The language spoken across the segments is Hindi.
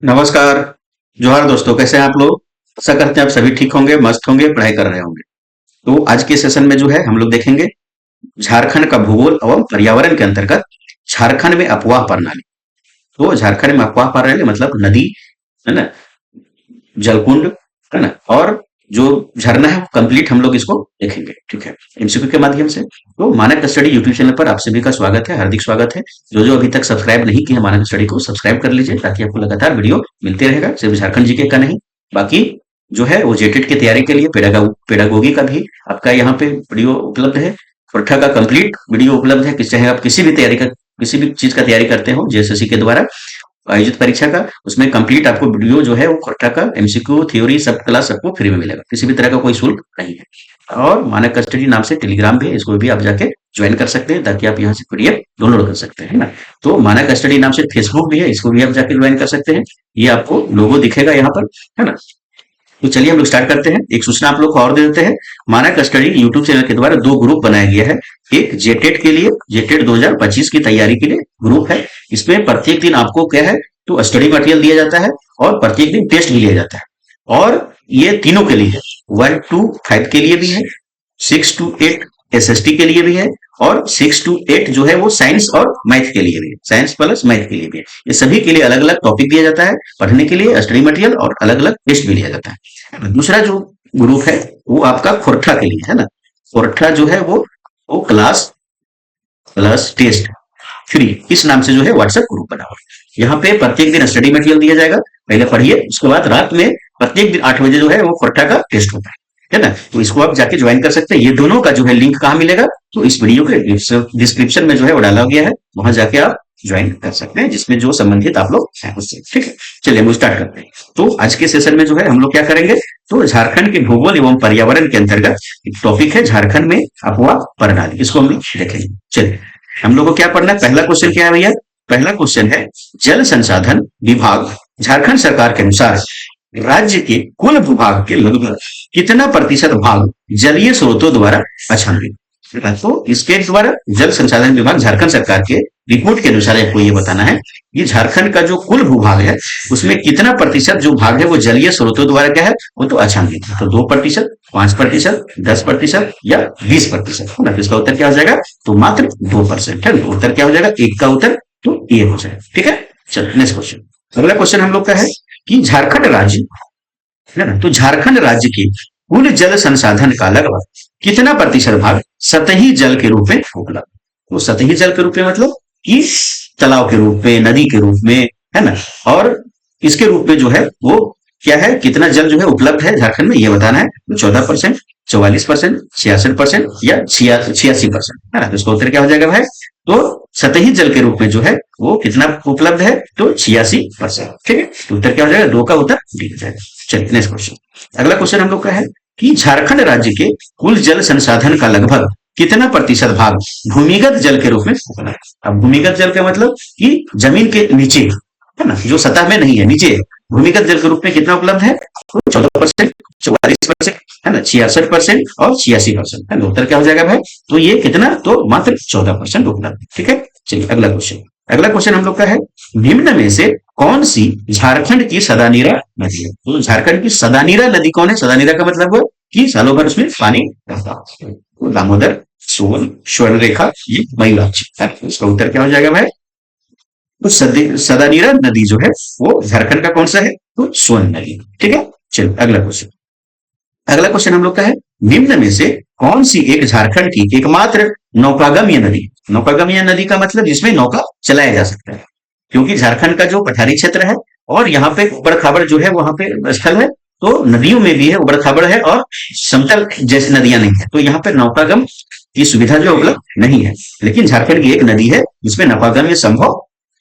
नमस्कार। जोहार दोस्तों, कैसे हैं आप लोग? आशा करते हैं आप सभी ठीक होंगे, मस्त होंगे, पढ़ाई कर रहे होंगे। तो आज के सेशन में जो है हम लोग देखेंगे झारखंड का भूगोल एवं पर्यावरण के अंतर्गत झारखंड में अफवाह प्रणाली। तो झारखंड में अफवाह प्रणाली मतलब नदी, है ना, जलकुंड, है ना, और जो झरना है वो कंप्लीट हम लोग इसको देखेंगे। ठीक है, एमसीक्यू के माध्यम से। तो मानक स्टडी यूट्यूब चैनल पर आप सभी का स्वागत है, हार्दिक स्वागत है। जो जो अभी तक सब्सक्राइब नहीं किया मानक स्टडी को सब्सक्राइब कर लीजिए ताकि आपको लगातार वीडियो मिलते रहेगा, सिर्फ झारखंड जीके का नहीं, बाकी जो है वो जेटेट की तैयारी के लिए पेडागोगी का भी आपका यहाँ पे वीडियो उपलब्ध है। खुरठा का कंप्लीट वीडियो उपलब्ध है, चाहे आप किसी भी चीज का तैयारी करते हो जेएसएससी के द्वारा आयोजित परीक्षा का, उसमें कंप्लीट आपको वीडियो जो है वो खुट्टा का एमसीक्यू थ्योरी सब क्लास सबको फ्री में मिलेगा, किसी भी तरह का कोई शुल्क नहीं है। और मानक कस्टडी नाम से टेलीग्राम भी है, इसको भी आप जाके ज्वाइन कर सकते हैं ताकि आप यहाँ से पीडीएफ डाउनलोड कर सकते हैं, है ना। तो मानक कस्टडी नाम से फेसबुक भी है, इसको भी आप जाके ज्वाइन कर सकते हैं। ये आपको लोगो दिखेगा यहाँ पर, है ना। तो चलिए हम लोग स्टार्ट करते हैं। एक सूचना आप लोग को और दे देते हैं। मानक स्टडी यूट्यूब चैनल के द्वारा दो ग्रुप बनाया गया है। एक जेटेट के लिए, जेटेट 2025 की तैयारी के लिए ग्रुप है। इसमें प्रत्येक दिन आपको क्या है तो स्टडी मटेरियल दिया जाता है और प्रत्येक दिन टेस्ट भी लिया जाता है। और ये तीनों के लिए है, 1 to 5 के लिए भी है, 6 to 8 एसएसटी के लिए भी है, और 6 to 8 जो है वो साइंस और मैथ के लिए भी है, साइंस प्लस मैथ के लिए भी है। ये सभी के लिए अलग अलग टॉपिक दिया जाता है पढ़ने के लिए, स्टडी मटेरियल और अलग अलग टेस्ट भी लिया जाता है। दूसरा जो ग्रुप है वो आपका खोरठा के लिए है ना। खोरठा जो है वो क्लास प्लस टेस्ट फ्री, इस नाम से जो है व्हाट्सएप ग्रुप बना हुआ है। यहाँ पे प्रत्येक दिन स्टडी मटेरियल दिया जाएगा, पहले पढ़िए, उसके बाद रात में प्रत्येक दिन 8 बजे जो है वो खोरठा का टेस्ट होता है ना। तो इसको आप जाके ज्वाइन कर सकते हैं। ये दोनों का जो है लिंक कहाँ मिलेगा तो इस वीडियो के डिस्क्रिप्शन में जो है वो डाला गया है, वहां जाके आप ज्वाइन कर सकते हैं, जिसमें जो संबंधित आप लोग हैं उससे। ठीक है, चलिए हम स्टार्ट करते हैं। तो आज के सेशन में जो है हम लोग क्या करेंगे तो झारखंड के भूगोल एवं पर्यावरण के अंतर्गत एक टॉपिक है झारखंड में अफवाह प्रणाली, इसको हम लोग देखेंगे। चलिए हम लोग को क्या पढ़ना है, पहला क्वेश्चन क्या है भैया, पहला क्वेश्चन है जल संसाधन विभाग झारखंड सरकार के अनुसार राज्य के कुल भूभाग के लगभग कितना प्रतिशत भाग जलीय स्रोतों द्वारा आच्छादित है। तो इसके द्वारा जल संसाधन विभाग झारखंड सरकार के रिपोर्ट के अनुसार आपको ये बताना है ये झारखंड का जो कुल भूभाग है उसमें कितना प्रतिशत जो भाग है वो जलीय स्रोतों द्वारा क्या है वो तो आच्छादित है। तो 2%, 5%, 10% या 20% है ना। तो इसका उत्तर क्या हो जाएगा तो मात्र 2% है। तो उत्तर क्या हो जाएगा, एक का उत्तर तो ए हो जाएगा। ठीक है, चलो नेक्स्ट क्वेश्चन। अगला क्वेश्चन हम लोग का है कि झारखंड राज्य है ना, तो झारखंड राज्य के कुल जल संसाधन का लगभग कितना प्रतिशत भाग सतही जल के रूप में उपलब्ध। तो सतही जल के रूप में मतलब कि तालाब के रूप में, नदी के रूप में, है ना, और इसके रूप में जो है वो क्या है, कितना जल जो है उपलब्ध है झारखंड में ये बताना है। 14%, 44%, 66% या 86%, है ना। तो इसका उत्तर क्या हो जाएगा भाई, तो सतही जल के रूप में जो है वो कितना उपलब्ध है तो 86%। ठीक है, तो उत्तर क्या हो जाएगा, 2 का उत्तर डी हो जाएगा। चलिए नेक्स्ट क्वेश्चन। अगला क्वेश्चन हम लोग का है कि झारखंड राज्य के कुल जल संसाधन का लगभग कितना प्रतिशत भाग भूमिगत जल के रूप में उपलब्ध है। अब भूमिगत जल का मतलब कि जमीन के नीचे है ना, जो सतह में नहीं है, नीचे भूमिगत जल के रूप में कितना उपलब्ध है तो 14%, 44% है ना, 66% और 86% है ना। उत्तर क्या हो जाएगा भाई, तो ये कितना तो मात्र 14% उपलब्ध है। ठीक है, चलिए अगला क्वेश्चन। अगला क्वेश्चन हम लोग का है निम्न में से कौन सी झारखंड की सदानीरा नदी है। तो झारखंड की सदानीरा नदी कौन है, सदानीरा का मतलब है कि सालों भर उसमें पानी रहता है। तो दामोदर, सोन, स्वर्णरेखा, ये मयूराक्षी है। इसका उत्तर क्या हो जाएगा भाई, तो सदानीरा नदी जो है वो झारखंड का कौन सा है तो सोन नदी। ठीक है, चलो अगला क्वेश्चन। अगला क्वेश्चन हम लोग का है निम्न में से कौन सी एक झारखंड की एकमात्र नौकागम्य नदी। नौकागम्य नदी का मतलब जिसमें नौका चलाया जा सकता है, क्योंकि झारखंड का जो पठारी क्षेत्र है और यहाँ पे उबड़ खाबड़ जो है वहां पे स्थल है, तो नदियों में भी है उबड़ खाबड़ है और समतल जैसी नदियां नहीं है, तो यहाँ पे नौकागम की सुविधा जो उपलब्ध नहीं है। लेकिन झारखंड की एक नदी है जिसमें नौकागम्य संभव,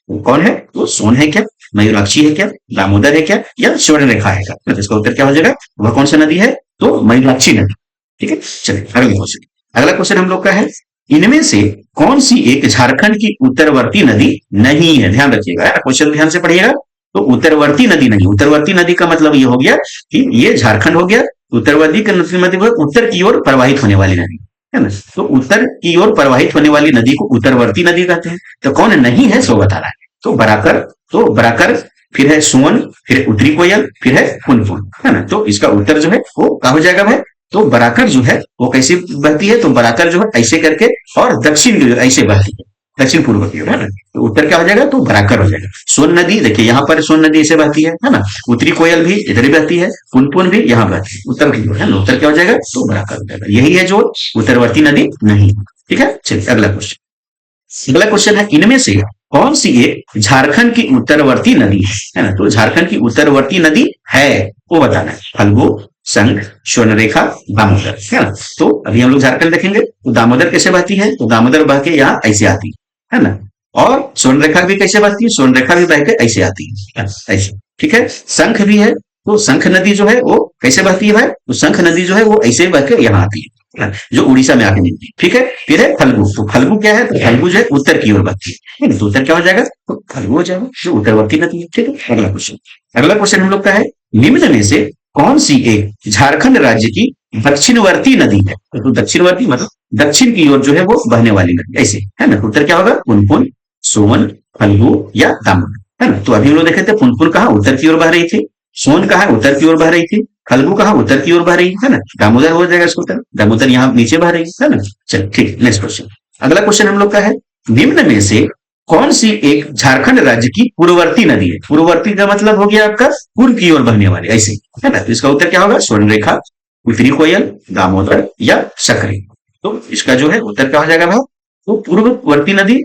वो कौन है तो सोन है क्या, मयूराक्षी है क्या, दामोदर है क्या या स्वर्णरेखा है क्या। तो इसका उत्तर क्या हो जाएगा, वह कौन सा नदी है तो मयूराक्षी नदी। ठीक है, चलिए अगला क्वेश्चन। अगला क्वेश्चन हम लोग का है इनमें से कौन सी एक झारखंड की उत्तरवर्ती नदी नहीं है। ध्यान रखिएगा, क्वेश्चन ध्यान से पढ़िएगा। तो उत्तरवर्ती नदी नहीं, उत्तरवर्ती नदी का मतलब ये हो गया कि ये झारखंड हो गया, उत्तरवर्ती का मतलब उत्तर की ओर प्रवाहित होने वाली नदी है ना। तो उत्तर की ओर प्रवाहित होने वाली नदी को उत्तरवर्ती नदी कहते हैं। तो कौन नहीं है सो बता रहा है, तो बराकर फिर है सोन, फिर उत्तरी कोयल, फिर है पुनपुन, है ना। तो इसका उत्तर जो है वो क्या हो जाएगा भाई? तो बराकर जो है वो कैसे बहती है? तो बराकर जो है ऐसे करके और दक्षिण की ओर ऐसे बहती है, दक्षिण पूर्व की ओर, है ना। तो उत्तर क्या हो जाएगा? तो बराकर हो जाएगा। सोन नदी देखिए यहाँ पर सोन नदी ऐसे बहती है ना। उत्तरी कोयल भी इधर ही बहती है, पुनपुन भी यहाँ बहती है उत्तर की ओर, है ना। उत्तर क्या हो जाएगा? तो बराकर हो जाएगा। यही है जो उत्तरवर्ती नदी नहीं। ठीक है, चलिए अगला क्वेश्चन। अगला क्वेश्चन है, इनमें से कौन सी एक झारखंड की उत्तरवर्ती नदी है ना। तो झारखंड की उत्तरवर्ती नदी है वो बताना है। फल्गु, संघ, स्वर्णरेखा, दामोदर, है ना। तो अभी हम लोग झारखंड देखेंगे तो दामोदर कैसे बहती है? तो दामोदर बह के यहाँ ऐसे आती है ना। और स्वर्णरेखा भी कैसे बहती है? स्वर्णरेखा भी बह के ऐसे आती है, ऐसे। ठीक है, शंख भी है। तो शंख नदी जो है वो कैसे बहती है भाई? तो शंख नदी जो है वो ऐसे बह के यहाँ आती है, जो उड़ीसा में आके मिलती है। ठीक है, फिर है फल्गु। तो फल्गु क्या है? तो फल्गु जो है उत्तर की ओर बहती है, तो उत्तर क्या हो जाएगा? तो फल्गु हो जाएगा, जो उत्तरवर्ती नदी है। ठीक है, अगला क्वेश्चन। अगला क्वेश्चन हम लोग का है, निम्न में से कौन सी एक झारखंड राज्य की दक्षिणवर्ती नदी है? तो दक्षिणवर्ती मतलब दक्षिण की ओर जो है वो बहने वाली नदी, ऐसे, है ना। तो उत्तर क्या होगा? पुनपुन, सोन, फल्गु या दामोदर, है ना। तो अभी हम लोग देखे थे पुनपुन कहाँ उत्तर की ओर बह रही थी, सोन कहाँ उत्तर की ओर बह रही थी, फल्गु कहाँ उत्तर की ओर बह रही है ना। दामोदर हो जाएगा इसको उत्तर, दामोदर यहाँ नीचे बह रही है ना। चलो ठीक, नेक्स्ट क्वेश्चन। अगला क्वेश्चन हम लोग का है, निम्न में से कौन सी एक झारखंड राज्य की पूर्ववर्ती नदी है? पूर्ववर्ती का मतलब हो गया आपका पूर्व की ओर बहने वाली, ऐसे, है ना। तो इसका उत्तर क्या होगा? स्वर्णरेखा, उत्तरी कोयल, दामोदर या सकरी। तो इसका जो है उत्तर क्या हो जाएगा भाई? तो पूर्ववर्ती नदी,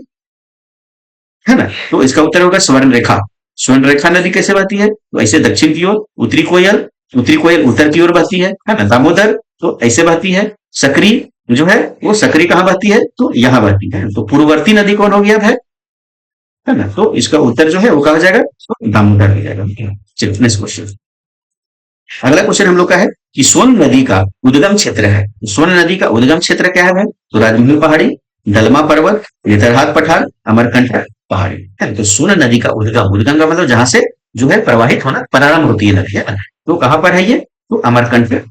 है ना। तो इसका उत्तर होगा स्वर्णरेखा। स्वर्णरेखा नदी कैसे बहती है? तो ऐसे दक्षिण की ओर। उत्तरी कोयल, उत्तरी कोयल उत्तर की ओर बहती है ना। दामोदर तो ऐसे बहती है। सकरी जो है वो सकरी कहाँ बहती है? तो यहाँ बहती है। तो पूर्ववर्ती नदी कौन हो गया है ना। तो इसका उत्तर जो है वो कहा जाएगा? तो दामोदर हो जाएगा। चलिए नेक्स्ट क्वेश्चन। अगला क्वेश्चन हम लोग का है कि सोन नदी का उद्गम क्षेत्र है। तो सोन नदी का उद्गम क्षेत्र क्या है भाई? तो राजमहल पहाड़ी, दलमा पर्वत, नेतरहाट पठार, अमरकंटक पहाड़ी, है। तो सोन नदी का उद्गम, उद्गम का मतलब जहां से जो है प्रवाहित होना प्रारंभ होती है नदी, है ना। तो कहां पर है ये? तो अमरकंटक।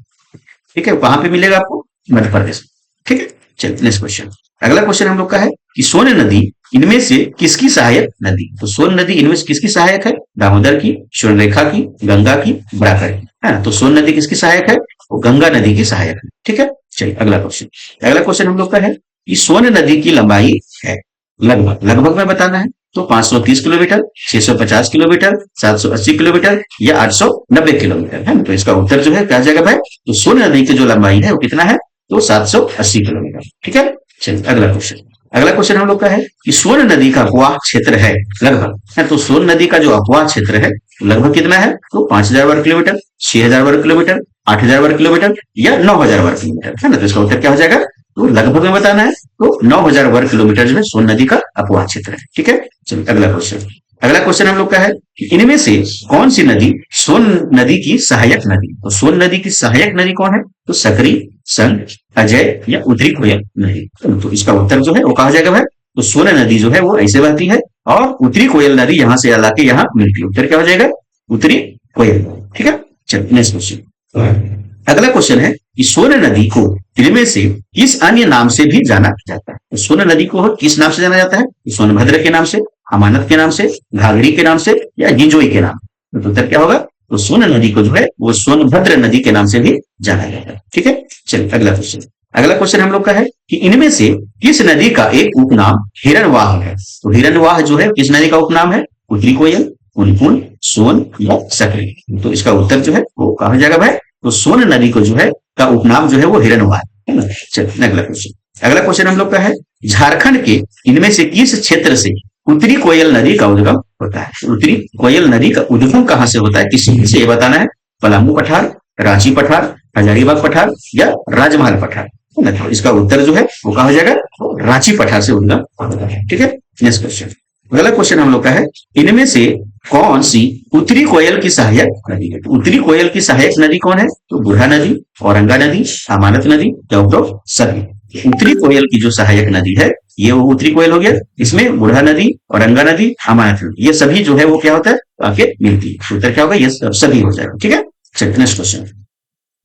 ठीक है, वहां पे मिलेगा आपको मध्य प्रदेश। ठीक है, चलिए नेक्स्ट क्वेश्चन। अगला क्वेश्चन हम लोग का है कि सोन नदी इनमें से किसकी सहायक नदी? तो सोन नदी इनमें से किसकी सहायक है? दामोदर की, स्वर्णरेखा की, गंगा की, बराकर की, है ना। तो सोन नदी किसकी सहायक है? वो गंगा नदी की सहायक है। ठीक है, चलिए अगला क्वेश्चन। अगला क्वेश्चन हम लोग का है कि सोन नदी की लंबाई है लगभग, लगभग में बताना है। तो 530 किलोमीटर, 650 किलोमीटर, 780 किलोमीटर या 890 किलोमीटर, है ना। तो इसका उत्तर जो है क्या जाएगा भाई? तो सोन नदी की जो लंबाई है वो कितना है? तो 780 किलोमीटर। ठीक है, चलिए अगला क्वेश्चन। अगला क्वेश्चन हम लोग का है कि सोन नदी का अपवाह क्षेत्र है लगभग, है। तो सोन नदी का जो अपवाह क्षेत्र है लगभग कितना है? तो 5000 वर्ग किलोमीटर, 6000 वर्ग किलोमीटर, 8000 वर्ग किलोमीटर या 9000 वर्ग किलोमीटर, है ना। तो इसका उत्तर क्या हो जाएगा? तो लगभग में बताना है। तो 9000 वर्ग किलोमीटर जो है सोन नदी का अपवाह क्षेत्र है। ठीक है, चलिए अगला क्वेश्चन। अगला क्वेश्चन हम लोग का है कि इनमें से कौन सी नदी सोन नदी की सहायक नदी? तो सोन नदी की सहायक नदी कौन है? तो सकरी, संघ, अजय या उत्तरी कोयल नदी। तो इसका उत्तर जो है वो कहा जाएगा भाई? तो सोन नदी जो है वो ऐसे बहती है और उत्तरी कोयल नदी यहां से लाके यहाँ मिलती है। उत्तर क्या हो जाएगा? उत्तरी कोयल। ठीक है, चलिए नेक्स्ट क्वेश्चन। अगला क्वेश्चन है कि सोन नदी को इनमें से किस अन्य नाम से भी जाना जाता है? तो सोन नदी को किस नाम से जाना जाता है? तो सोनभद्र के नाम से, अमानत के नाम से, घाघरी के नाम से या जिंजोई के नाम? तो उत्तर क्या होगा? तो सोन नदी को जो है वो सोनभद्र नदी के नाम से भी जाना जाता है। ठीक है, चलिए अगला क्वेश्चन। अगला क्वेश्चन हम लोग का है कि इनमें से किस नदी का एक उपनाम हिरणवाह है? तो हिरणवाह जो है किस नदी का उपनाम है? उत्तरी कोयल, पुनपुन, सोन या सकरी। तो इसका उत्तर जो है वो कहा जाएगा भाई? तो सोन नदी को जो है का उपनाम जो है वो हिरणवाह है ना। चलिए अगला क्वेश्चन। अगला क्वेश्चन हम लोग का है झारखंड के इनमें से किस क्षेत्र से उत्तरी कोयल नदी का उद्गम होता है? उत्तरी कोयल नदी का उद्गम कहां से होता है? किस से ये बताना है। पलामू पठार, रांची पठार, हजारीबाग पठार या राजमहल पठार। तो इसका उत्तर जो है वो कहा जाएगा? रांची पठार से उद्गम होता है। ठीक है, नेक्स्ट क्वेश्चन। अगला क्वेश्चन हम लोग का है इनमें से कौन सी उत्तरी कोयल की सहायक नदी है? तो उत्तरी कोयल की सहायक नदी कौन है? तो बुरहा नदी, औरंगा नदी, अमानत नदी या उपरोक्त सभी। उत्तरी कोयल की जो सहायक नदी है ये वो उत्तरी कोयल हो गया। इसमें बुरहा नदी, औरंगा नदी, अमानत नदी ये सभी जो है वो क्या होता है? आके मिलती है। उत्तर क्या होगा? ये सभी हो जाएगा। ठीक है, चलिए नेक्स्ट क्वेश्चन।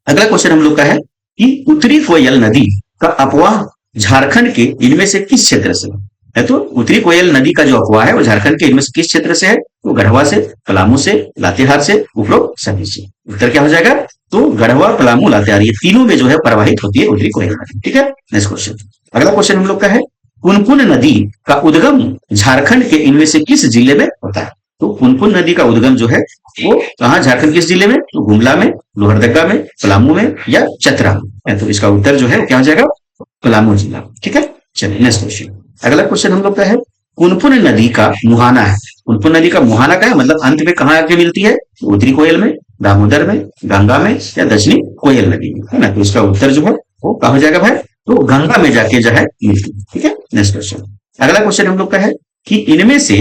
अगला क्वेश्चन हम लोग का है कि उत्तरी कोयल नदी का अपवाह झारखंड के इनमें से किस क्षेत्र से है? तो उत्तरी कोयल नदी का जो अपवाह है वो झारखंड के इनमें से किस क्षेत्र से है? तो गढ़वा से, पलामू से, लातेहार से, उपरोक्त सभी से। उत्तर क्या हो जाएगा? तो गढ़वा, पलामू, लातेहार ये तीनों में जो है प्रवाहित होती है उत्तरी कोयल नदी। ठीक है, नेक्स्ट क्वेश्चन। अगला क्वेश्चन हम लोग का है पुनपुन नदी का उद्गम झारखंड के इनमें से किस जिले में होता है? तो पुनपुन नदी का उद्गम जो है वो कहाँ, झारखंड किस जिले में? तो गुमला में, लोहरदगा में, पलामू में या चतरा में। तो इसका उत्तर जो है वो क्या हो जाएगा? पलामू जिला। ठीक है, चलिए नेक्स्ट क्वेश्चन। अगला क्वेश्चन हम लोग का है पुनपुन नदी का मुहाना है। पुनपुन नदी का मुहाना का है मतलब अंत में कहाँ आके मिलती है? उत्तरी कोयल में, दामोदर में, गंगा में या दक्षिणी कोयल नदी में, है ना। तो इसका उत्तर जो है वो कहा हो जाएगा भाई? तो गंगा में जाके जो है मिलती है। ठीक है, नेक्स्ट क्वेश्चन। अगला क्वेश्चन हम लोग का है कि इनमें से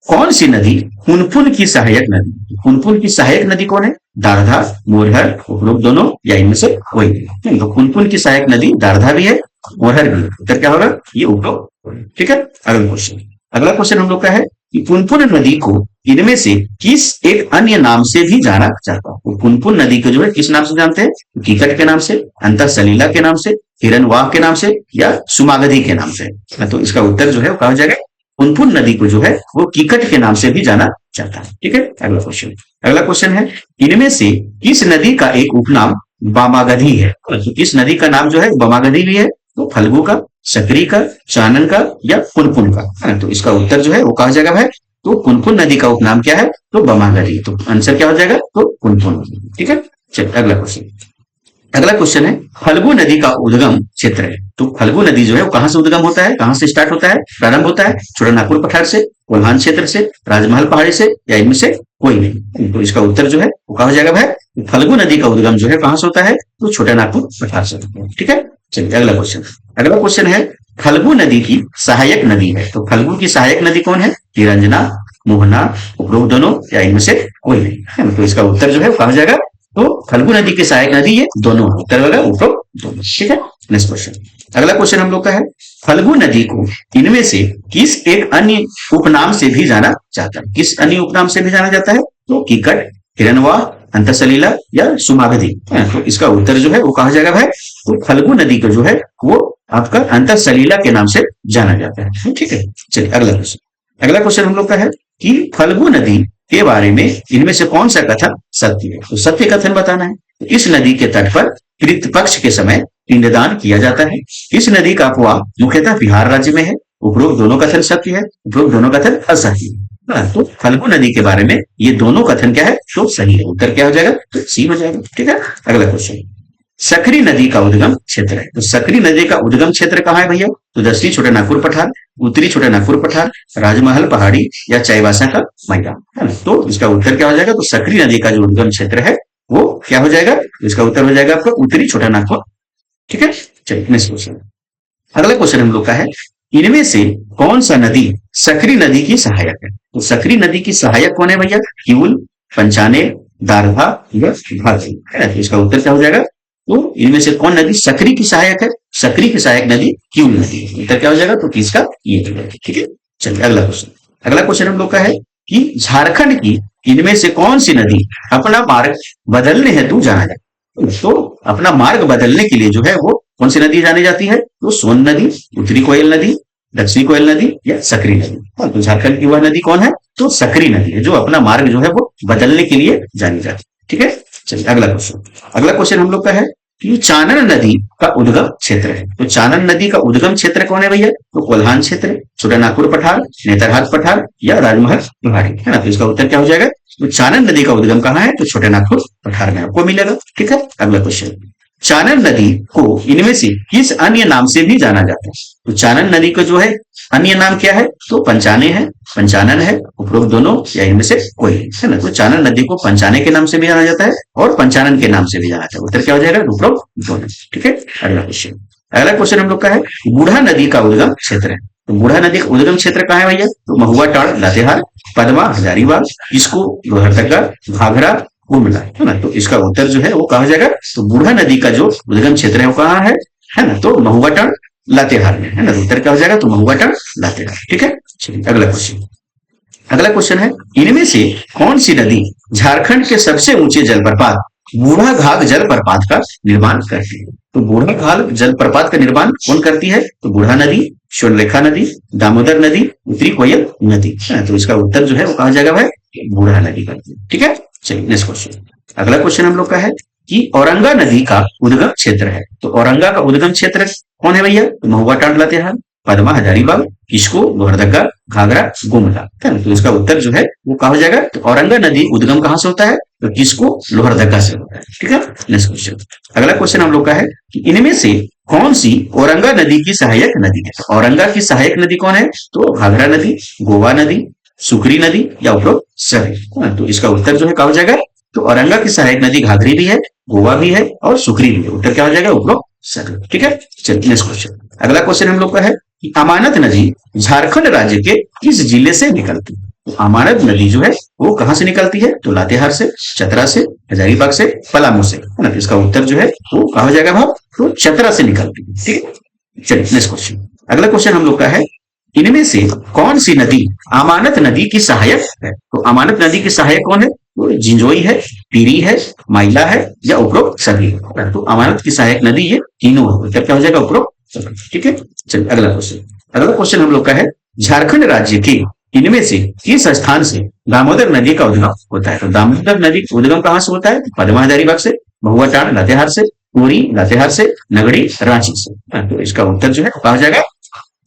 कौन सी नदी पुनपुन की सहायक नदी? पुनपुन की सहायक नदी कौन है? दारधा, मोरहर, उपरोक्त दोनों या इनमें से कोई नहीं। तो पुनपुन की सहायक नदी दारधा भी है, मोरहर भी है। उत्तर क्या होगा? ये उपरोक्त। ठीक है, अगला क्वेश्चन। अगला क्वेश्चन हम लोग का है कि पुनपुन नदी को इनमें से किस एक अन्य नाम से भी जाना जाता है? तो पुनपुन नदी को जो है किस नाम से जानते हैं? कीकट के नाम से, अंतःसलीला के नाम से, हिरणवाह के नाम से या सुमागधी के नाम से। तो इसका उत्तर जो है वो कहा हो जाएगा? पुनपुन नदी को जो है वो कीकट के नाम से भी जाना जाता है। ठीक है, अगला क्वेश्चन। अगला क्वेश्चन है इनमें से किस नदी का एक उपनाम बामागधी है? तो किस नदी का नाम जो है बामागधी भी है? तो फल्गु का, सकरी का, चानन का या पुनपुन का। तो इसका उत्तर जो है वो कहा जाएगा भाई? तो पुनपुन नदी का उपनाम क्या है? तो बामागधी। तो आंसर क्या हो जाएगा? तो पुनपुन। ठीक है, चलिए अगला क्वेश्चन। अगला क्वेश्चन है फल्गु नदी का उद्गम क्षेत्र है। तो फल्गु नदी जो है वो कहां से उद्गम होता है? कहां से स्टार्ट होता है, प्रारंभ होता है? छोटानागपुर पठार से, कोल्हान क्षेत्र से, राजमहल पहाड़ी से या इनमें से कोई नहीं। तो इसका उत्तर जो है वो कहा हो जाएगा भाई? फल्गु नदी का उद्गम जो है कहां से होता है? तो छोटानागपुर पठार से। ठीक है, चलिए अगला क्वेश्चन। अगला क्वेश्चन है फल्गु नदी की सहायक नदी है। तो फल्गु की सहायक नदी कौन है? निरंजना, मोहना, उपरोक्त दोनों या इनमें से कोई नहीं, है। तो इसका उत्तर जो है वो कहा जाएगा? तो फल्गु नदी की सहायक नदी ये दोनों है। उत्तर होगा उपरोक्त दोनों। ठीक है, नेक्स्ट क्वेश्चन। अगला क्वेश्चन हम लोग का है फल्गु नदी को इनमें से किस एक अन्य उपनाम से भी जाना जाता है? किस अन्य उपनाम से भी जाना जाता है? तो कीकट, हिरणवाह, अंतःसलीला या सुमागधी। तो इसका उत्तर जो है वो कहा जाएगा भाई? तो फल्गु नदी को जो है वो आपका अंतःसलीला के नाम से जाना जाता है। ठीक है, चलिए अगला क्वेश्चन। अगला क्वेश्चन हम लोग का है कि फल्गु नदी के बारे में इनमें से कौन सा कथन सत्य है? तो सत्य कथन बताना है। तो इस नदी के तट पर कृत पक्ष के समय पिंडदान किया जाता है। इस नदी का कुआं मुख्यतः बिहार राज्य में है। उपरोक्त दोनों कथन सत्य है, उपरोक्त दोनों कथन असत्य है। तो फल्गु नदी के बारे में ये दोनों कथन क्या है? तो सही है। उत्तर क्या हो जाएगा? तो सी हो जाएगा। ठीक है, अगला क्वेश्चन। सकरी नदी का उद्गम क्षेत्र है। तो सकरी नदी का उद्गम क्षेत्र कहाँ है भैया? तो दक्षिणी छोटानागपुर पठार, उत्तरी छोटानागपुर पठार, राजमहल पहाड़ी या चाईबासा का मैदान, है ना। तो इसका उत्तर क्या हो जाएगा? तो सकरी नदी का जो उद्गम क्षेत्र है वो क्या हो जाएगा? इसका उत्तर हो जाएगा आपका उत्तरी छोटानागपुर। ठीक है, चलिए नेक्स्ट क्वेश्चन। अगला क्वेश्चन हम लोग का है इनमें से कौन सा नदी सकरी नदी की सहायक है? तो सकरी नदी की सहायक कौन है भैया? किउल, पंचाने, दारधा या भागीरथी, है ना। तो इसका उत्तर क्या हो जाएगा? तो इनमें से कौन नदी सकरी की सहायक है? सकरी की सहायक नदी किउल नदी है। उत्तर क्या हो जाएगा? तो किसका? ये। ठीक है, चलिए अगला क्वेश्चन। अगला क्वेश्चन हम लोग का है कि झारखंड की इनमें से कौन सी नदी अपना मार्ग बदलने हेतु जाना जाता है? तो अपना मार्ग बदलने के लिए जो है वो कौन सी नदी जानी जाती है? तो सोन नदी, उत्तरी कोयल नदी, दक्षिणी कोयल नदी या सकरी नदी। तो झारखंड की वह नदी कौन है? तो सकरी नदी है जो अपना मार्ग जो है वो बदलने के लिए जानी जाती है। ठीक है, चलिए अगला क्वेश्चन। अगला क्वेश्चन हम लोग का है कि चानन नदी का उद्गम क्षेत्र है। तो चानन नदी का उद्गम क्षेत्र कौन है भैया? तो कोल्हान क्षेत्र, छोटानागपुर पठार, नेतरहाट पठार या राजमहल पहाड़ी, है ना। तो इसका उत्तर क्या हो जाएगा? तो चानन नदी का उद्गम कहाँ है? तो छोटानागपुर पठार में आपको मिलेगा। ठीक है, अगला क्वेश्चन। चानन नदी को इनमें से किस अन्य नाम से भी जाना जाता है? तो चानन नदी का जो है अन्य नाम क्या है? तो पंचाने है, पंचानन है, उपरोक्त दोनों या इनमें से कोई, है ना। तो चानन नदी को पंचाने के नाम से भी जाना जाता है और पंचानन के नाम से भी जाना जाता है। उत्तर क्या हो जाएगा? उपरोक्त दोनों। ठीक है, अगला क्वेश्चन। अगला क्वेश्चन हम लोग का है बूढ़ा नदी का उद्गम क्षेत्र है। तो बूढ़ा नदी का उद्गम क्षेत्र कहाँ है भैया? तो महुआ टाड़, लातेहार, पदमा, हजारीबाग, इसको, लोहरदगा, घाघरा, गुमला, है ना। तो इसका उत्तर जो है वो कहा जाएगा? तो बूढ़ा नदी का जो उद्गम क्षेत्र है वो कहाँ है ना। तो महुआ टाड़, लातेहार में, है ना। उत्तर क्या हो जाएगा? तो महुआ टाड़, लातेहार। ठीक है, चलिए अगला क्वेश्चन। अगला क्वेश्चन है इनमें से कौन सी नदी झारखंड के सबसे ऊंचे जलप्रपात बूढ़ा घाघ जलप्रपात का निर्माण करती है? तो बूढ़ा घाघ जलप्रपात का निर्माण कौन करती है? तो बूढ़ा नदी, स्वर्णरेखा नदी, दामोदर नदी, उत्तरी कोयल नदी, है। तो इसका उत्तर जो है वो कहा जाएगा भाई? बूढ़ा नदी करती है। ठीक है, चलिए नेक्स्ट क्वेश्चन। अगला क्वेश्चन हम लोग का है कि औरंगा नदी का उद्गम क्षेत्र है। तो औरंगा का उद्गम क्षेत्र कौन है भैया? तो महुआ टांड लातेहार, पदमा हजारीबाग, किसको, लोहरदगा, घाघरा, गुमला, है ना। तो इसका उत्तर जो है वो कहा हो जाएगा। तो औरंगा नदी उद्गम कहां से होता है? तो किसको, लोहरदगा से होता है। ठीक है, नेक्स्ट क्वेश्चन। अगला क्वेश्चन हम लोग का है कि इनमें से कौन सी औरंगा नदी की सहायक नदी है? तो औरंगा की सहायक नदी कौन है? तो घाघरा नदी, गोवा नदी, सुकरी नदी या उपरोक्त सभी। तो इसका उत्तर जो है क्या हो जाएगा? तो औरंगा की सहायक नदी घाघरी भी है, गोवा भी है और सुकरी भी है। उत्तर क्या हो जाएगा? उपरोक्त सभी। ठीक है, चलिए नेक्स्ट क्वेश्चन। अगला क्वेश्चन हम लोग का है कि अमानत नदी झारखंड राज्य के किस जिले से निकलती है? तो अमानत नदी जो है वो कहां से निकलती है? तो लातेहार से, चतरा से, हजारीबाग से, पलामू से, है ना। तो इसका उत्तर जो है वो कहा हो जाएगा भाव? तो चतरा से निकलती है। ठीक है, चलिए नेक्स्ट क्वेश्चन। अगला क्वेश्चन हम लोग का है इनमें से कौन सी नदी अमानत नदी की सहायक है? तो अमानत नदी की सहायक कौन है? तो जिंजोई है, पीरी है, माइला है या उपरोक्त सभी। तो अमानत की सहायक नदी ये तीनों है। तो क्या हो जाएगा? उपरोक्त सभी। ठीक है, चलिए अगला क्वेश्चन। अगला क्वेश्चन हम लोग का है झारखंड राज्य के इनमें से किस स्थान से दामोदर नदी का उद्गम होता है? तो दामोदर नदी का उद्गम कहां से होता है? पदमा हजारीबाग से, महुआ टांड लातेहार से, पूरी लातेहार से, नगड़ी रांची से। तो इसका उत्तर जो है कहा जाएगा?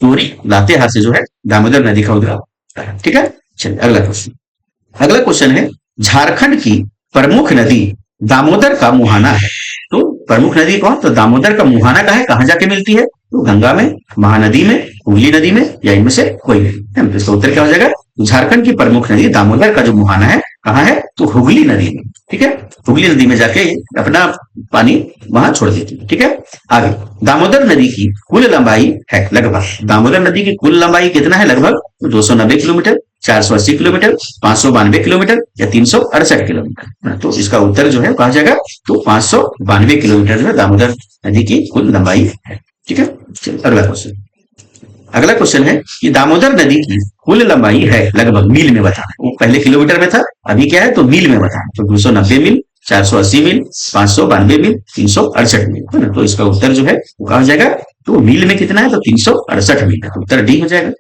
टोरी लातेहार से जो है दामोदर नदी का उद्गम होता है। ठीक है, चलिए अगला क्वेश्चन। अगला क्वेश्चन है झारखंड की प्रमुख नदी दामोदर का मुहाना है। तो प्रमुख नदी कौन? तो दामोदर का मुहाना का है, कहां जाके मिलती है? तो गंगा में, महानदी में, हुगली नदी में या इनमें से कोई नहीं, है ना। तो इसका उत्तर क्या हो जाएगा? झारखंड की प्रमुख नदी दामोदर का जो मुहाना है कहाँ है? तो हुगली नदी में। ठीक है, हुगली नदी में जाके अपना पानी वहां छोड़ देती है। ठीक है, आगे दामोदर नदी की कुल लंबाई है लगभग, दामोदर नदी की कुल लंबाई कितना है? लगभग 290 किलोमीटर, 480 किलोमीटर, 592 किलोमीटर या 368 किलोमीटर। तो इसका उत्तर जो है कहा जाएगा? तो 592 किलोमीटर जो है दामोदर नदी की कुल लंबाई है। ठीक है, चलिए अगला क्वेश्चन। अगला क्वेश्चन है कि दामोदर नदी की कुल लंबाई है लगभग मील में बताना। वो पहले किलोमीटर में था, अभी क्या है? तो मील में बताना। तो 290 मील, 480 मील, 592 मील, 368 मील, है ना। तो इसका उत्तर जो है वो कहा जाएगा? तो मील में कितना है? तो 368 मील है। तो उत्तर डी हो जाएगा।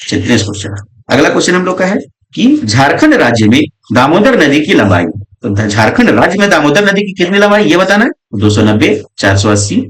चलिए नेक्स्ट क्वेश्चन। अगला क्वेश्चन हम लोग का है कि झारखंड राज्य में दामोदर नदी की लंबाई, तो झारखंड राज्य में दामोदर नदी की कितनी लंबाई ये बताना है? 290, 480,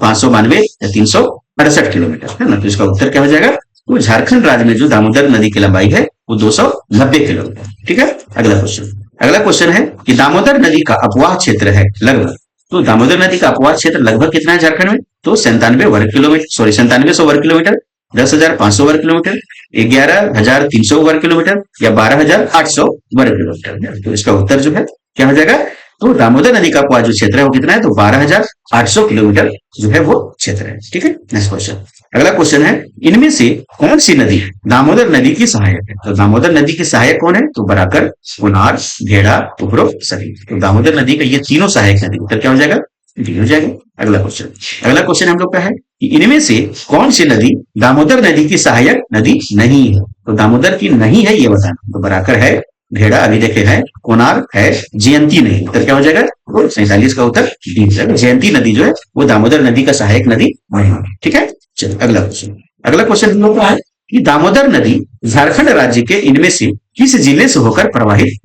592 या 368 किलोमीटर, है ना। तो इसका उत्तर क्या हो जाएगा? तो झारखंड राज्य में जो दामोदर नदी की लंबाई है वो 290 किलोमीटर। ठीक है, अगला क्वेश्चन। अगला क्वेश्चन है कि दामोदर नदी का अपवाह क्षेत्र है लगभग। तो दामोदर नदी का अपवाह क्षेत्र लगभग कितना है झारखंड में? तो 97 वर्ग किलोमीटर, सॉरी 9700 वर्ग किलोमीटर, 10,500 वर्ग किलोमीटर, 11,300 वर्ग किलोमीटर या 12,800 वर्ग किलोमीटर। तो इसका उत्तर जो है क्या हो जाएगा? तो दामोदर नदी का अपवाह जो क्षेत्र है वो कितना है? तो 12,800 किलोमीटर जो है वो क्षेत्र है। ठीक है, नेक्स्ट क्वेश्चन। अगला क्वेश्चन है इनमें से कौन सी नदी दामोदर नदी की सहायक है? तो दामोदर नदी की सहायक कौन है? तो बराकर, कुनार, घेड़ा, उपरोक्त सभी। तो दामोदर नदी का ये तीनों सहायक नदी। उत्तर क्या हो जाएगा? डी हो जाएगा। अगला क्वेश्चन। अगला क्वेश्चन हम लोग का है कि इनमें से कौन सी नदी दामोदर नदी की सहायक नदी नहीं है? तो दामोदर की नहीं है ये बताना। तो बराकर है, घेड़ा अभी देखे है, कोनार है, जयंती नहीं। उत्तर क्या हो जाएगा? 47 का उत्तर डी हो जाएगा। जयंती नदी जो है वो दामोदर नदी का सहायक नदी नहीं है। ठीक है, चलिए अगला क्वेश्चन। अगला क्वेश्चन हम लोग का है कि दामोदर नदी झारखंड राज्य के इनमें से किस जिले से होकर प्रवाहित?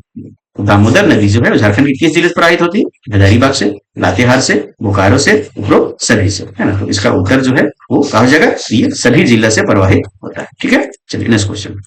तो दामोदर नदी जो है झारखंड के किस जिले से प्रवाहित होती है? हजारीबाग से, लातेहार से, बोकारो से, उपरोक्त सभी से, है ना। तो इसका उत्तर जो है वो कहा हो जाएगा? ये सभी जिला से प्रवाहित होता है। ठीक है, चलिए नेक्स्ट क्वेश्चन।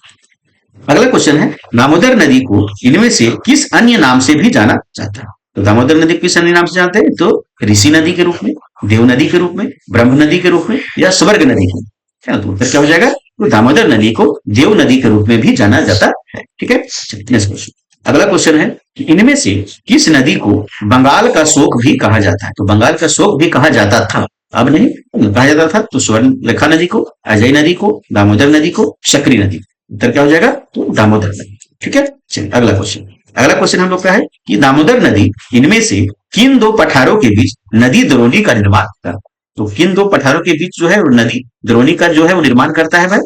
अगला क्वेश्चन है दामोदर नदी को इनमें से किस अन्य नाम से भी जाना जाता है? तो दामोदर नदी किस अन्य नाम से जानते हैं? तो ऋषि नदी के रूप में, देव नदी के रूप में, ब्रह्म नदी के रूप में या स्वर्ग नदी के, है ना। तो उत्तर क्या हो जाएगा? तो दामोदर नदी को देव नदी के रूप में भी जाना जाता है। ठीक है, नेक्स्ट क्वेश्चन। अगला क्वेश्चन है कि इनमें से किस नदी को बंगाल का शोक भी कहा जाता है? तो बंगाल का शोक भी कहा जाता था, अब नहीं कहा जाता था। तो स्वर्णरेखा नदी को, अजय नदी को, दामोदर नदी को, शकरी नदी। उत्तर क्या हो जाएगा? तो दामोदर नदी। ठीक है, चलिए अगला क्वेश्चन। अगला क्वेश्चन हम लोग का है कि दामोदर नदी इनमें से किन दो पठारों के बीच नदी द्रोणी का निर्माण करता है? तो किन दो पठारों के बीच जो है वो नदी द्रोणी का जो है वो निर्माण करता है भाई,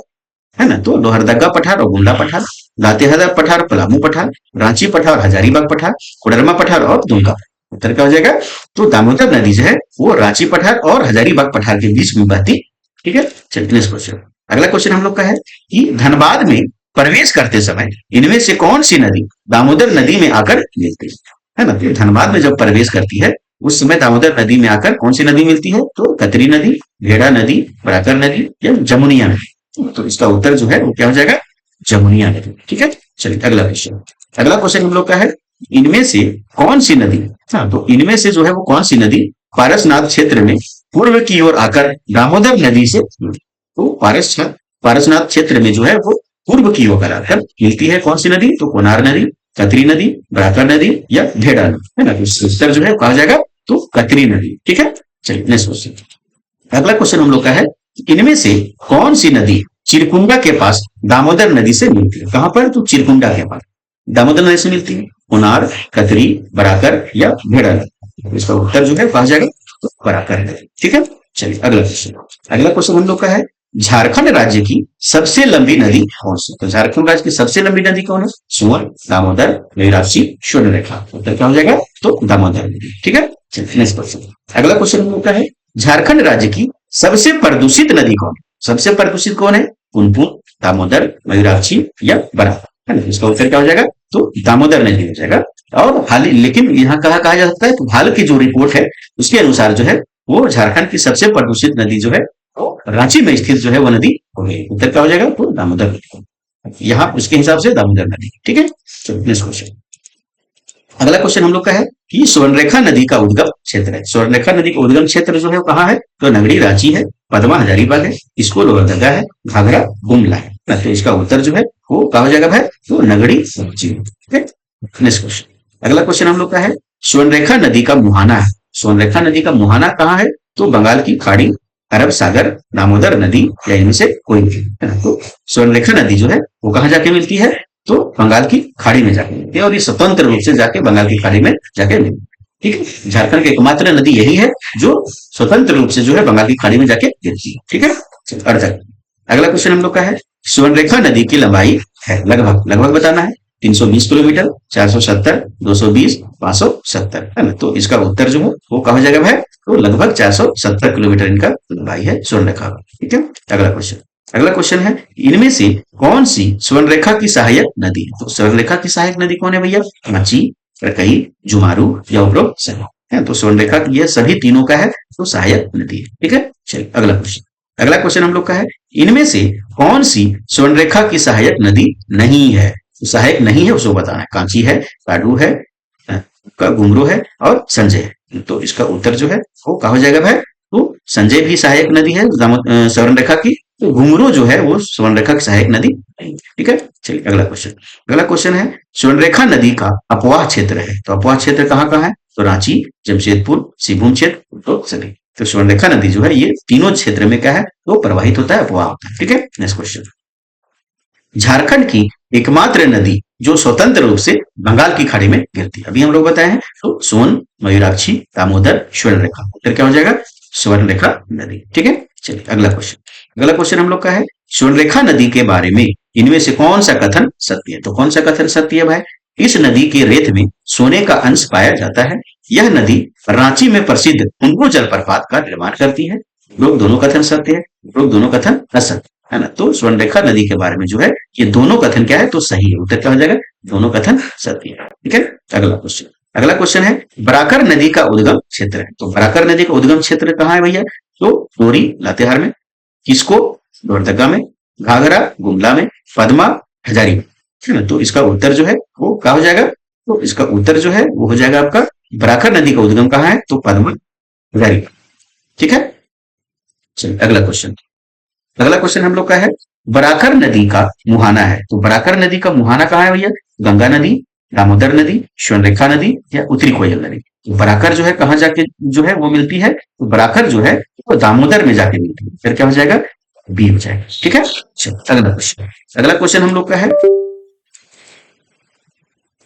है ना। तो लोहरदगा पठार और गुंडा पठार, लातेहार पठार, पलामू पठार, रांची पठार, हजारीबाग पठार, कोडरमा पठार और दुमका। उत्तर क्या हो जाएगा? तो दामोदर नदी जो है वो रांची पठार और हजारीबाग पठार के बीच में बहती। ठीक है, चलिए नेक्स्ट क्वेश्चन। अगला क्वेश्चन हम लोग का है कि धनबाद में प्रवेश करते समय इनमें से कौन सी नदी दामोदर नदी में आकर मिलती है ना? तो धनबाद में जब प्रवेश करती है उस समय दामोदर नदी में आकर कौन सी नदी मिलती है? तो कतरी नदी, भेड़ा नदी, बराकर नदी या जमुनिया नदी। तो इसका उत्तर जो है वो क्या हो जाएगा? जमुनिया नदी। ठीक है, चलिए अगला क्वेश्चन। अगला क्वेश्चन हम लोग का है, इनमें से कौन सी नदी, हाँ तो इनमें से जो है वो कौन सी नदी पारसनाथ क्षेत्र में पूर्व की ओर आकर दामोदर नदी से, तो पारसनाथ क्षेत्र में जो है वो पूर्व की ओर आकर मिलती है कौन सी नदी? तो कोनार नदी, कतरी नदी, बराकर नदी या भेड़ा नदी, है ना? तो इसका उत्तर जो है कहा जाएगा तो कतरी नदी। ठीक है, चलिए नेक्स्ट क्वेश्चन। अगला क्वेश्चन हम लोग का है, इनमें से कौन सी नदी चिरकुंडा के पास दामोदर नदी से मिलती है? कहां पर? तो चिरकुंडा के पास दामोदर नदी से मिलती है। कोनार, कतरी, बराकर या भेड़ा नदी। इसका उत्तर जो है कहा जाएगा तो बराकर नदी। ठीक है, चलिए अगला क्वेश्चन। अगला क्वेश्चन हम लोग का है, झारखंड राज्य की सबसे लंबी नदी कौन सी? तो झारखंड राज्य की सबसे लंबी नदी कौन है? सुवन, दामोदर, मयूराक्षी, स्वर्णरेखा। उत्तर क्या हो जाएगा? तो दामोदर नदी। ठीक है, चलिए नेक्स्ट क्वेश्चन। अगला क्वेश्चन हम लोग का है, झारखंड राज्य की सबसे प्रदूषित नदी कौन है? सबसे प्रदूषित कौन है? पुनपुन, दामोदर, मयूराक्षी या बराकर, है ना? इसका उत्तर क्या हो जाएगा? तो दामोदर नदी हो जाएगा। और हाल ही लेकिन यहाँ कहा जा सकता है, तो हाल की जो रिपोर्ट है उसके अनुसार जो है वो झारखंड की सबसे प्रदूषित नदी जो है वो रांची में स्थित जो है वो नदी हो गई। उत्तर क्या हो जाएगा? तो दामोदर नदी। यहाँ उसके हिसाब से दामोदर नदी। ठीक है, चलो नेक्स्ट क्वेश्चन। अगला क्वेश्चन हम लोग का है कि स्वर्णरेखा नदी का उद्गम क्षेत्र है। स्वर्णरेखा नदी का उद्गम क्षेत्र जो है वो कहाँ है? तो नगरी रांची है, पदमा हजारीबाग है, इसको लोहरदगा है, घाघरा गुमला है। तो इसका उत्तर जो है वो कहा जाएगा भाई तो नगरी रांची। Next question. अगला क्वेश्चन हम लोग का है, स्वर्णरेखा नदी का मुहाना है। स्वर्णरेखा नदी का मुहाना कहाँ है? तो बंगाल की खाड़ी, अरब सागर, दामोदर नदी या इनमें से कोई भी। तो स्वर्णरेखा नदी जो है वो कहाँ जाके मिलती है? तो बंगाल की खाड़ी में जाके मिलती है, और ये स्वतंत्र रूप से जाके बंगाल की खाड़ी में जाके मिलती है। ठीक है, झारखंड की एकमात्र नदी यही है जो स्वतंत्र रूप से जो है बंगाल की खाड़ी में जाके गिरती है। ठीक है, अगला क्वेश्चन हम लोग का है, स्वर्णरेखा नदी की लंबाई है लगभग लगभग बताना है 320 किलोमीटर, 470, 220, 570, है ना? तो इसका उत्तर जो है वो कहा जाएगा भाई तो लगभग 470 किलोमीटर इनका लंबाई है स्वर्णरेखा। ठीक है, अगला क्वेश्चन। अगला क्वेश्चन है, इनमें से कौन सी स्वर्णरेखा की सहायक नदी है? तो स्वर्णरेखा की सहायक नदी कौन है भैया? रांची, रकई, जुमारू या उपरोक्त सभी, है। तो स्वर्णरेखा की यह सभी तीनों का है तो सहायक नदी है। ठीक है, चलिए अगला क्वेश्चन। अगला क्वेश्चन हम लोग का है, इनमें से कौन सी स्वर्णरेखा की सहायक नदी नहीं है? तो सहायक नहीं है उसको बताना है। कांची है, काडू है, का घुंगरू है और संजय है। तो इसका उत्तर जो है वो कहा जाएगा भाई तो संजय भी सहायक नदी है स्वर्णरेखा की, तो घुंगरू जो है वो स्वर्णरेखा की सहायक नदी नहीं। ठीक है, चलिए अगला क्वेश्चन। अगला क्वेश्चन है, स्वर्णरेखा नदी का अपवाह क्षेत्र है। तो अपवाह क्षेत्र कहाँ है? तो रांची, जमशेदपुर, सिंहभूम क्षेत्र तो सभी। तो स्वर्णरेखा नदी जो है ये तीनों क्षेत्र में क्या है तो प्रवाहित होता है, अपवाह होता है। ठीक है, नेक्स्ट क्वेश्चन। झारखंड की एकमात्र नदी जो स्वतंत्र रूप से बंगाल की खाड़ी में गिरती है, अभी हम लोग बताए हैं तो सोन, मयूराक्षी, दामोदर, स्वर्णरेखा। उत्तर क्या हो जाएगा? स्वर्णरेखा नदी। ठीक है, चलिए अगला क्वेश्चन। अगला क्वेश्चन हम लोग का है, स्वर्णरेखा नदी के बारे में इनमें से कौन सा कथन सत्य है? तो कौन सा कथन सत्य है भाई? इस नदी के रेत में सोने का अंश पाया जाता है। यह नदी रांची में प्रसिद्ध हुनको जलप्रपात का निर्माण करती है। लोग दोनों कथन सत्य है, लोग दोनों कथन असत्य है ना? तो स्वर्णरेखा नदी के बारे में जो है ये दोनों कथन क्या है तो सही है। उत्तर क्या हो जाएगा? दोनों कथन सत्य है। ठीक है, अगला क्वेश्चन। अगला क्वेश्चन है, बराकर नदी का उद्गम क्षेत्र है। तो बराकर नदी का उद्गम क्षेत्र कहाँ है भैया? तो टोरी लातेहार में, किसको लोहरदगा में, घाघरा गुमला में, पदमा हजारीबाग, है ना? तो इसका उत्तर जो है वो क्या हो जाएगा? तो इसका उत्तर जो है वो हो जाएगा आपका बराकर नदी का उद्गम कहाँ है? तो पदमा हजारीबाग। ठीक है, चलिए अगला क्वेश्चन। अगला क्वेश्चन हम लोग का है, बराकर नदी का मुहाना है। तो बराकर नदी का मुहाना कहाँ है भैया? गंगा नदी, दामोदर नदी, स्वर्णरेखा नदी या उत्तरी कोयल नदी। तो बराकर जो है कहाँ जाके जो है वो मिलती है? तो बराकर जो है वो दामोदर में जाके मिलती है। फिर क्या हो जाएगा? बी हो जाएगा। ठीक है, चलो अगला क्वेश्चन। अगला क्वेश्चन हम लोग का है,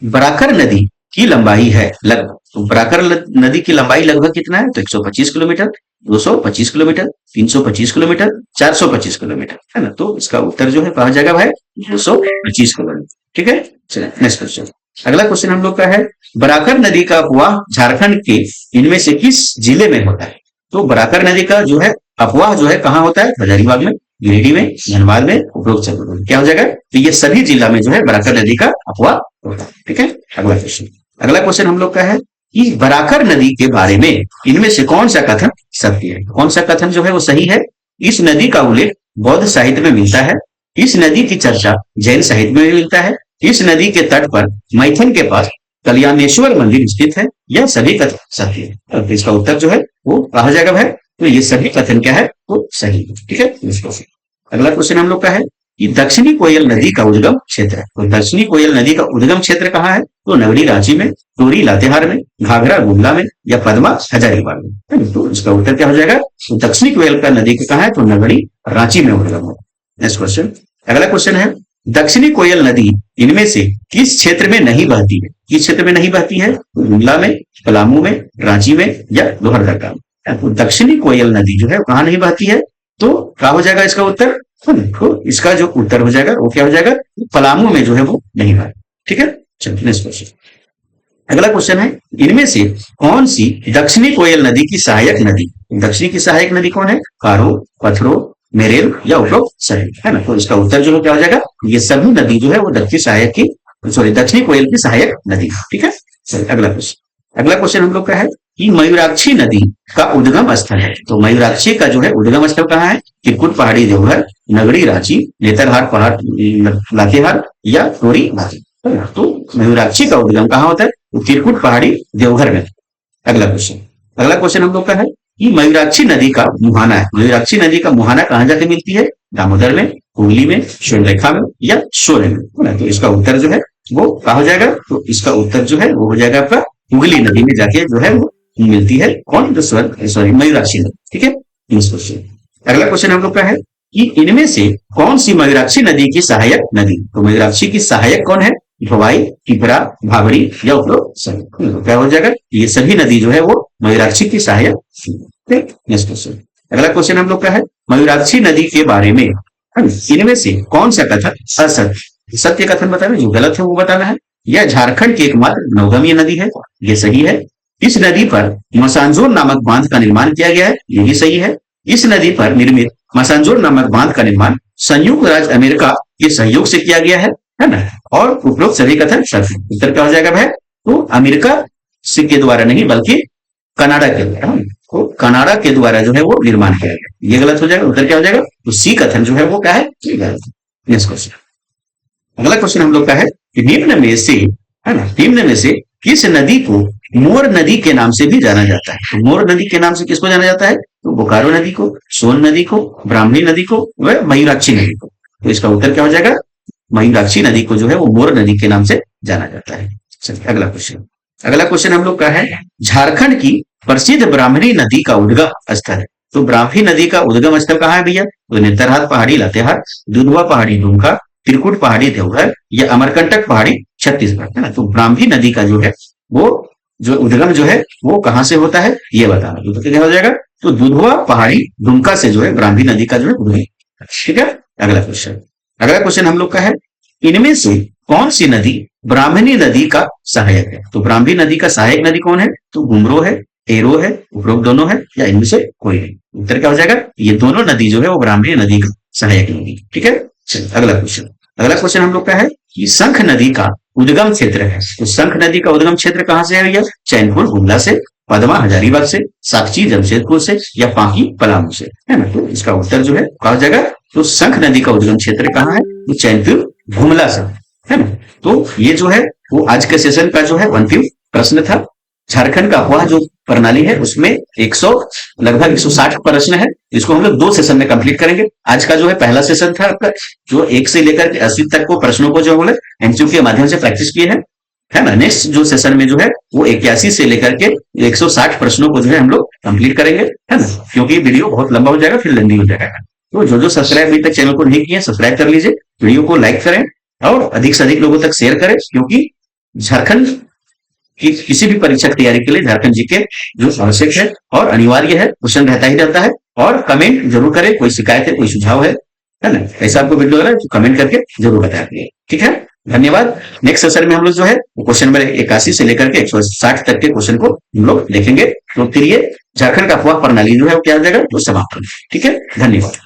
बराकर नदी की लंबाई है लगभग। तो बराकर नदी की लंबाई लगभग कितना है? तो 125 किलोमीटर, 225 किलोमीटर, 325 किलोमीटर, 425 किलोमीटर, है ना? तो इसका उत्तर जो है कहा जाएगा भाई 225 किलोमीटर। ठीक है, चलिए नेक्स्ट क्वेश्चन। अगला क्वेश्चन हम लोग का है, बराकर नदी का अपवाह झारखंड के इनमें से किस जिले में होता है? तो बराकर नदी का जो है अपवाह जो है कहाँ होता है? हजारीबाग में, गिरिडीह में, धनबाद में, उपरोक्त शब्दों में क्या हो जाएगा? तो ये सभी जिला में जो है बराकर नदी का अफवाह होता है। ठीक है, अगला क्वेश्चन हम लोग का है कि बराकर नदी के बारे में इनमें से कौन सा कथन सत्य है? कौन सा कथन जो है वो सही है? इस नदी का उल्लेख बौद्ध साहित्य में मिलता है, इस नदी की चर्चा जैन साहित्य में भी मिलता है, इस नदी के तट पर मैथन के पास कल्याणेश्वर मंदिर स्थित है, यह सभी कथन सत्य है। तो इसका उत्तर जो है वो कहा जाएगा भाई, तो ये सभी कथन क्या है वो सही है। ठीक है, अगला क्वेश्चन हम लोग का है कि दक्षिणी कोयल नदी का उद्गम क्षेत्र है। तो दक्षिणी कोयल नदी का उद्गम क्षेत्र कहाँ है? तो नगरी रांची में, टोरी लातेहार में, घाघरा गुमला में या पद्मा हजारीबाग में। तो इसका उत्तर क्या हो जाएगा? तो दक्षिणी कोयल का नदी कहाँ है? तो नगरी रांची में उद्गम हो। नेक्स्ट क्वेश्चन, अगला क्वेश्चन है दक्षिणी कोयल नदी इनमें से किस क्षेत्र में नहीं बहती है? किस क्षेत्र में नहीं बहती है? गुमला में, पलामू में, रांची में या लोहरदगा में। तो दक्षिणी कोयल नदी जो है कहाँ नहीं बहती है? तो क्या हो जाएगा इसका उत्तर? तो इसका जो उत्तर हो जाएगा वो क्या हो जाएगा? पलामू में जो है वो नहीं बहती। ठीक है, चलिए नेक्स्ट क्वेश्चन, अगला क्वेश्चन है इनमें से कौन सी दक्षिणी कोयल नदी की सहायक नदी? दक्षिणी की सहायक नदी कौन है? कारो, पथरो, मेरेल या उपरोक्त सभी, है ना? तो इसका उत्तर जो है क्या हो जाएगा? ये सभी नदी जो है वो दक्षिणी कोयल की सहायक नदी। ठीक है, चलिए अगला क्वेश्चन हम लोग का है कि मयूराक्षी नदी का उद्गम स्थल है। तो मयूराक्षी का जो है उद्गम स्थल कहाँ है? चिरकुट पहाड़ी देवघर, नगरी रांची, नेतरहाट पहाड़ लातेहार या टोरी रांची। तो मयूराक्षी का उद्गम कहाँ होता है? तो चिरकुट पहाड़ी देवघर में। अगला क्वेश्चन हम लोग का है कि मयूराक्षी नदी का मुहाना है। मयूराक्षी नदी का मुहाना कहाँ जाके मिलती है? दामोदर में, हुगली में, स्वर्णरेखा में या शोले में। तो इसका उत्तर जो है वो कहा हो जाएगा? तो इसका उत्तर जो है वो हो जाएगा आपका हुगली नदी में जाके जो है वो मिलती है। कौन? तो मयूराक्षी नदी। ठीक है, अगला क्वेश्चन हम लोग का है कि इनमें से कौन सी मयूराक्षी नदी की सहायक नदी? तो मयूराक्षी की सहायक कौन है? भवाई, टिपरा, भाबड़ी या उपरोक्त सभी। तो क्या हो जाएगा? ये सभी नदी जो है वो मयूराक्षी की सहायक। नेक्स्ट क्वेश्चन, अगला क्वेश्चन हम लोग का है मयूराक्षी नदी के बारे में इनमें से कौन सा कथन असत्य? सत्य कथन बताना, जो गलत है वो बताना है। यह झारखंड की एकमात्र नौगम्य नदी है, ये सही है। इस नदी पर मसांजोर नामक बांध का निर्माण किया गया है, ये भी सही है। इस नदी पर निर्मित मसांजोर नामक बांध का निर्माण संयुक्त राज्य अमेरिका के सहयोग से किया गया है ना? और उपरोक्त सभी कथन सत्य। उत्तर क्या हो जाएगा भाई? तो अमेरिका के द्वारा नहीं बल्कि कनाडा के द्वारा, तो कनाडा के द्वारा जो है वो निर्माण किया गया, ये गलत हो जाएगा। उत्तर क्या हो जाएगा? तो सी कथन जो है वो क्या है? नेक्स्ट क्वेश्चन, अगला क्वेश्चन हम लोग का है कि निम्न में से किस नदी को मोर नदी के नाम से भी जाना जाता है? तो मोर नदी के नाम से किसको जाना जाता है? तो बोकारो नदी को, सोन नदी को, ब्राह्मणी नदी को व मयूराक्षी नदी को। तो इसका उत्तर क्या हो जाएगा? मयूराक्षी नदी को जो है वो मोर नदी के नाम से जाना जाता है। चलिए अगला क्वेश्चन हम लोग का है झारखंड की प्रसिद्ध ब्राह्मणी नदी का उद्गम स्थल है। तो ब्राह्मणी नदी का उद्गम स्थल कहाँ है भैया? तो नेतरहाट पहाड़ी लातेहार, दुधवा पहाड़ी दुमका, त्रिकुट पहाड़ी देवघर या अमरकंटक पहाड़ी छत्तीसगढ़, है ना? तो ब्राह्मणी नदी का जो है वो जो उद्गम जो है वो कहाँ से होता है ये बताना। तो क्या हो जाएगा? तो दुधवा पहाड़ी दुमका से जो है ब्राह्मणी नदी का जो है उद्गम। ठीक है, अगला क्वेश्चन हम लोग का है इनमें से कौन सी नदी ब्राह्मणी नदी का सहायक है? तो ब्राह्मणी नदी का सहायक नदी कौन है? तो गुमरो है, एरो है, उपरोक्त दोनों है या इनमें से कोई नहीं। उत्तर क्या हो जाएगा? ये दोनों नदी जो है वो ब्राह्मणी नदी का सहायक नदी। ठीक है, चलिए अगला क्वेश्चन हम लोग का है कि शंख नदी का उद्गम क्षेत्र है। तो शंख नदी का उद्गम क्षेत्र कहाँ से है भैया? चैनपुर गुमला से, पद्मा हजारीबाग से, साक्षी जमशेदपुर से या पांकी पलामू से, है ना? तो इसका उत्तर जो है कहा हो जाएगा? तो शंख नदी का उद्गम क्षेत्र कहाँ है? तो चैनपुर गुमला से, है ना? तो ये जो है वो आज के सेशन का जो है अंतिम प्रश्न था। झारखंड का अफवाह जो प्रणाली है उसमें लगभग 160 प्रश्न है, इसको हम लोग 2 सेशन में कंप्लीट करेंगे। आज का जो है पहला सेशन था आपका, जो 1 से लेकर के 80 तक को प्रश्नों को जो है एमसीक्यू के माध्यम से प्रैक्टिस किए हैं, है ना? नेक्स्ट जो सेशन में जो है वो 81 से लेकर के 160 प्रश्नों को जो है हम लोग कंप्लीट करेंगे, है ना? क्योंकि वीडियो बहुत लंबा हो जाएगा, फिर लेंदी हो जाएगा। तो जो सब्सक्राइब अभी तक चैनल को नहीं किए सब्सक्राइब कर लीजिए, वीडियो को लाइक करें और अधिक से अधिक लोगों तक शेयर करें, क्योंकि झारखंड की किसी भी परीक्षा की तैयारी के लिए झारखंड जीके जो आवश्यक है और अनिवार्य है, क्वेश्चन रहता ही रहता है। और कमेंट जरूर करें, कोई शिकायत है, कोई सुझाव है ना? ऐसा आपको वीडियो लग रहा है तो कमेंट करके जरूर बताइए। ठीक है, धन्यवाद। नेक्स्ट सेशन में हम लोग जो है क्वेश्चन नंबर 81 से लेकर के 160 तक के क्वेश्चन को हम लोग देखेंगे। तो फिर ये झारखंड का अफवाह प्रणाली जो है वो क्या हो जाएगा? तो समाप्त। ठीक है, धन्यवाद।